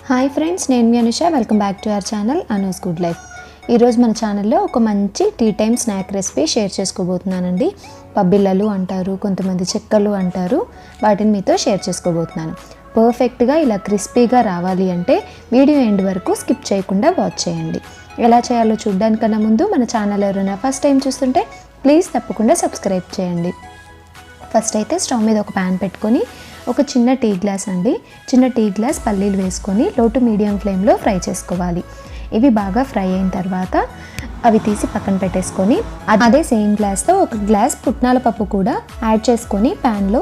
Hi friends, నేను మీ Anusha. Welcome back to our channel Anu's good life. ఈరోజు మన ఛానల్లో ఒక మంచి tea time snack recipe share చేసుకోబోతున్నానండి. పబ్బిళ్ళలు అంటారు, కొంతమంది చెక్కలు అంటారు. వాటిని మీతో షేర్ చేసుకోబోతున్నాను. పర్ఫెక్ట్గా ఇలా క్రిస్పీగా రావాలి అంటే వీడియో ఎండ్ వరకు స్కిప్ చేయకుండా వాచ్ చేయండి. ఎలా చేయాలో చూడడానికన్నా ముందు మన ఛానల్ ఎవరైనా ఫస్ట్ టైం చూస్తుంటే ప్లీజ్ తప్పకుండా సబ్స్క్రైబ్ చేయండి. ఫస్ట్ అయితే స్టవ్ మీద ఒక ప్యాన్ పెట్టుకొని ఒక చిన్న టీ గ్లాస్ పల్లీలు వేసుకొని లో టు మీడియం ఫ్లేమ్లో ఫ్రై చేసుకోవాలి. ఇవి బాగా ఫ్రై అయిన తర్వాత అవి తీసి పక్కన పెట్టేసుకొని అదే సేమ్ గ్లాస్తో ఒక గ్లాస్ పుట్నాల పప్పు కూడా యాడ్ చేసుకొని ప్యాన్లో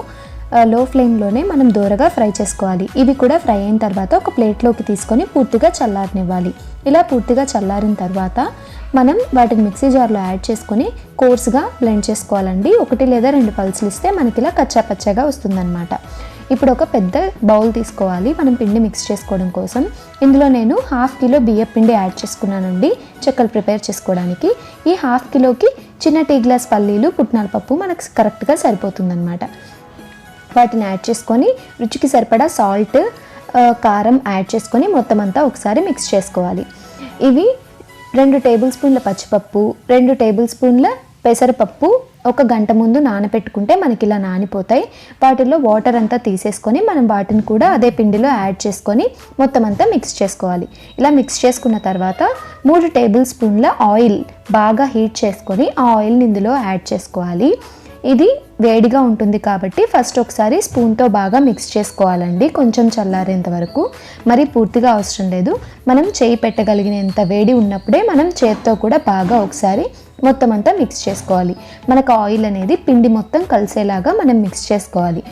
లో ఫ్లేమ్లోనే మనం దూరగా ఫ్రై చేసుకోవాలి. ఇవి కూడా ఫ్రై అయిన తర్వాత ఒక ప్లేట్లోకి తీసుకొని పూర్తిగా చల్లారనివ్వాలి. ఇలా పూర్తిగా చల్లారిన తర్వాత మనం వాటిని మిక్సీ జార్లో యాడ్ చేసుకొని కోర్స్గా బ్లెండ్ చేసుకోవాలండి. 1 లేదా 2 పల్సులు ఇస్తే మనకి ఇలా కచ్చాపచ్చగా వస్తుందన్నమాట. ఇప్పుడు ఒక పెద్ద బౌల్ తీసుకోవాలి మనం పిండి మిక్స్ చేసుకోవడం కోసం. ఇందులో నేను 1/2 కిలో బియ్యం పిండి యాడ్ చేసుకున్నానండి చెక్కలు ప్రిపేర్ చేసుకోవడానికి. ఈ 1/2 కిలోకి చిన్న టీ గ్లాస్ పల్లీలు, పుట్నాల పప్పు మనకు కరెక్ట్గా సరిపోతుందన్నమాట. వాటిని యాడ్ చేసుకొని రుచికి సరిపడా సాల్ట్, కారం యాడ్ చేసుకొని మొత్తం అంతా ఒకసారి మిక్స్ చేసుకోవాలి. ఇవి 2 టేబుల్ స్పూన్ల పచ్చిపప్పు, 2 టేబుల్ స్పూన్ల పెసరపప్పు 1 గంట ముందు నానబెట్టుకుంటే మనకి ఇలా నానిపోతాయి. వాటిల్లో వాటర్ అంతా తీసేసుకొని మనం వాటిని కూడా అదే పిండిలో యాడ్ చేసుకొని మొత్తం అంతా మిక్స్ చేసుకోవాలి. ఇలా మిక్స్ చేసుకున్న తర్వాత 3 టేబుల్ స్పూన్ల ఆయిల్ బాగా హీట్ చేసుకొని ఆ ఆయిల్ని ఇందులో యాడ్ చేసుకోవాలి. ఇది వేడిగా ఉంటుంది కాబట్టి ఫస్ట్ ఒకసారి స్పూన్తో బాగా మిక్స్ చేసుకోవాలండి, కొంచెం చల్లారేంత వరకు. మరి పూర్తిగా అవసరం లేదు. మనం చేయి పెట్టగలిగినంత వేడి ఉన్నప్పుడే మనం చేత్తో కూడా బాగా ఒకసారి మొత్తం అంతా మిక్స్ చేసుకోవాలి. మనకు ఆయిల్ అనేది పిండి మొత్తం కలిసేలాగా మనం మిక్స్ చేసుకోవాలి.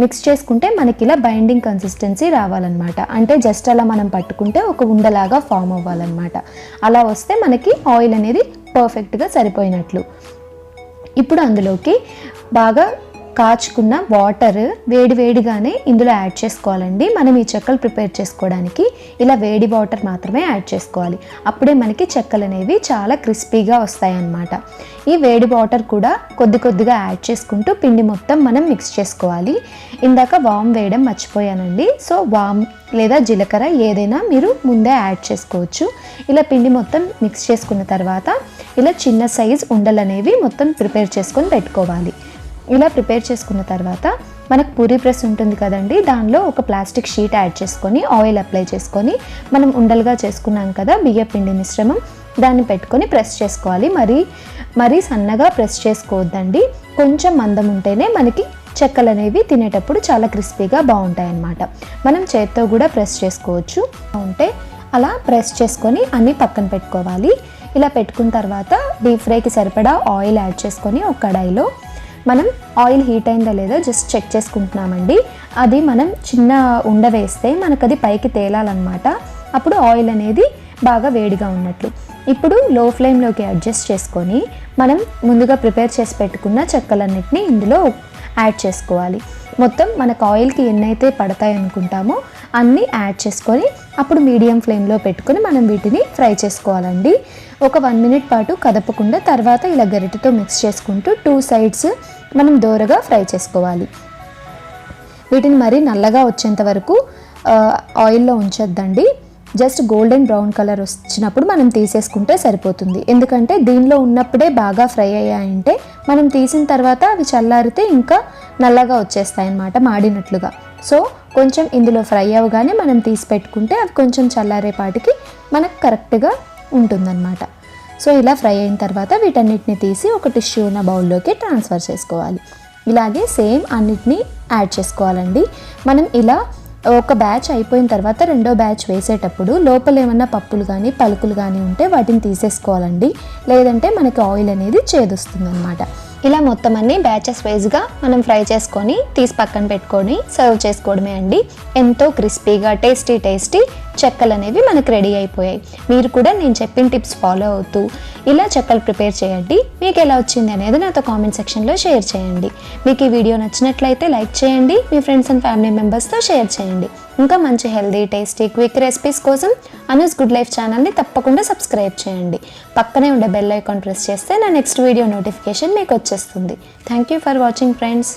మిక్స్ చేసుకుంటే మనకి ఇలా బైండింగ్ కన్సిస్టెన్సీ రావాలన్నమాట. అంటే జస్ట్ అలా మనం పట్టుకుంటే ఒక ఉండలాగా ఫామ్ అవ్వాలన్నమాట. అలా వస్తే మనకి ఆయిల్ అనేది పర్ఫెక్ట్గా సరిపోయినట్లు. ఇప్పుడు అందులోకి బాగా కాచుకున్న వాటర్ వేడిగానే ఇందులో యాడ్ చేసుకోవాలండి. మనం ఈ చెక్కలు ప్రిపేర్ చేసుకోవడానికి ఇలా వేడి వాటర్ మాత్రమే యాడ్ చేసుకోవాలి. అప్పుడే మనకి చెక్కలు అనేవి చాలా క్రిస్పీగా వస్తాయన్నమాట. ఈ వేడి వాటర్ కూడా కొద్దిగా యాడ్ చేసుకుంటూ పిండి మొత్తం మనం మిక్స్ చేసుకోవాలి. ఇందాక వామ్ వేయడం మర్చిపోయానండి. సో వామ్ లేదా జీలకర్ర ఏదైనా మీరు ముందే యాడ్ చేసుకోవచ్చు. ఇలా పిండి మొత్తం మిక్స్ చేసుకున్న తర్వాత ఇలా చిన్న సైజ్ ఉండలు అనేవి మొత్తం ప్రిపేర్ చేసుకొని పెట్టుకోవాలి. ఇలా ప్రిపేర్ చేసుకున్న తర్వాత మనకు పూరీ ప్రెస్ ఉంటుంది కదండి, దానిలో ఒక ప్లాస్టిక్ షీట్ యాడ్ చేసుకొని ఆయిల్ అప్లై చేసుకొని మనం ఉండలుగా చేసుకున్నాం కదా బియ్య పిండి మిశ్రమం, దాన్ని పెట్టుకొని ప్రెస్ చేసుకోవాలి. మరీ సన్నగా ప్రెస్ చేసుకోవద్దండి, కొంచెం మందం ఉంటేనే మనకి చెక్కలు అనేవి తినేటప్పుడు చాలా క్రిస్పీగా బాగుంటాయి అన్నమాట. మనం చేత్తో కూడా ప్రెస్ చేసుకోవచ్చు. ఉంటే అలా ప్రెస్ చేసుకొని అన్నీ పక్కన పెట్టుకోవాలి. ఇలా పెట్టుకున్న తర్వాత డీప్ ఫ్రైకి సరిపడా ఆయిల్ యాడ్ చేసుకొని ఒక కడాయిలో మనం ఆయిల్ హీట్ అయిందా లేదా జస్ట్ చెక్ చేసుకుంటున్నామండి. అది మనం చిన్న ఉండ వేస్తే మనకు అది పైకి తేలాలన్నమాట. అప్పుడు ఆయిల్ అనేది బాగా వేడిగా ఉన్నట్లు. ఇప్పుడు లో ఫ్లేమ్లోకి అడ్జస్ట్ చేసుకొని మనం ముందుగా ప్రిపేర్ చేసి పెట్టుకున్న చెక్కలన్నిటిని ఇందులో యాడ్ చేసుకోవాలి. మొత్తం మనకు ఆయిల్కి ఎన్నైతే పడతాయి అనుకుంటామో అన్నీ యాడ్ చేసుకొని అప్పుడు మీడియం ఫ్లేమ్లో పెట్టుకొని మనం వీటిని ఫ్రై చేసుకోవాలండి. ఒక 1 మినిట్ పాటు కదపకుండా తర్వాత ఇలా గరిటెతో మిక్స్ చేసుకుంటూ 2 సైడ్స్ మనం దోరగా ఫ్రై చేసుకోవాలి. వీటిని మరీ నల్లగా వచ్చేంత వరకు ఆయిల్లో ఉంచొద్దండి. జస్ట్ గోల్డెన్ బ్రౌన్ కలర్ వచ్చినప్పుడు మనం తీసేసుకుంటే సరిపోతుంది. ఎందుకంటే దీనిలో ఉన్నప్పుడే బాగా ఫ్రై అయ్యాయంటే మనం తీసిన తర్వాత అవి చల్లారితే ఇంకా నల్లగా వచ్చేస్తాయి అన్నమాట, మాడినట్లుగా. సో కొంచెం ఇందులో ఫ్రై అవ్వగానే మనం తీసి పెట్టుకుంటే అవి కొంచెం చల్లారేపాటికి మనకు కరెక్ట్గా ఉంటుందన్నమాట. సో ఇలా ఫ్రై అయిన తర్వాత వీటన్నిటిని తీసి ఒక టిష్యూ ఉన్న బౌల్లోకి ట్రాన్స్ఫర్ చేసుకోవాలి. ఇలాగే సేమ్ అన్నిటినీ యాడ్ చేసుకోవాలండి. మనం ఇలా ఒక బ్యాచ్ అయిపోయిన తర్వాత రెండో బ్యాచ్ వేసేటప్పుడు లోపల ఏమన్నా పప్పులు కానీ పలుకులు కానీ ఉంటే వాటిని తీసేసుకోవాలండి. లేదంటే మనకి ఆయిల్ అనేది చేదొస్తుందన్నమాట. ఇలా మొత్తం అన్ని బ్యాచెస్ వైజ్గా మనం ఫ్రై చేసుకొని తీసి పక్కన పెట్టుకొని సర్వ్ చేసుకోవడమే అండి. ఎంతో క్రిస్పీగా టేస్టీ చెక్కలు అనేవి మనకు రెడీ అయిపోయాయి. మీరు కూడా నేను చెప్పిన టిప్స్ ఫాలో అవుతూ ఇలా చెక్కలు ప్రిపేర్ చేయండి. మీకు ఎలా వచ్చింది అనేది నాతో కామెంట్ సెక్షన్లో షేర్ చేయండి. మీకు ఈ వీడియో నచ్చినట్లయితే లైక్ చేయండి, మీ ఫ్రెండ్స్ అండ్ ఫ్యామిలీ మెంబర్స్తో షేర్ చేయండి. ఇంకా మంచి హెల్దీ టేస్టీ క్విక్ రెసిపీస్ కోసం అనూస్ గుడ్ లైఫ్ ఛానల్ని తప్పకుండా సబ్స్క్రైబ్ చేయండి. పక్కనే ఉండే బెల్ ఐకాన్ ప్రెస్ చేస్తే నా నెక్స్ట్ వీడియో నోటిఫికేషన్ మీకు వచ్చేస్తుంది. Thank you for watching friends.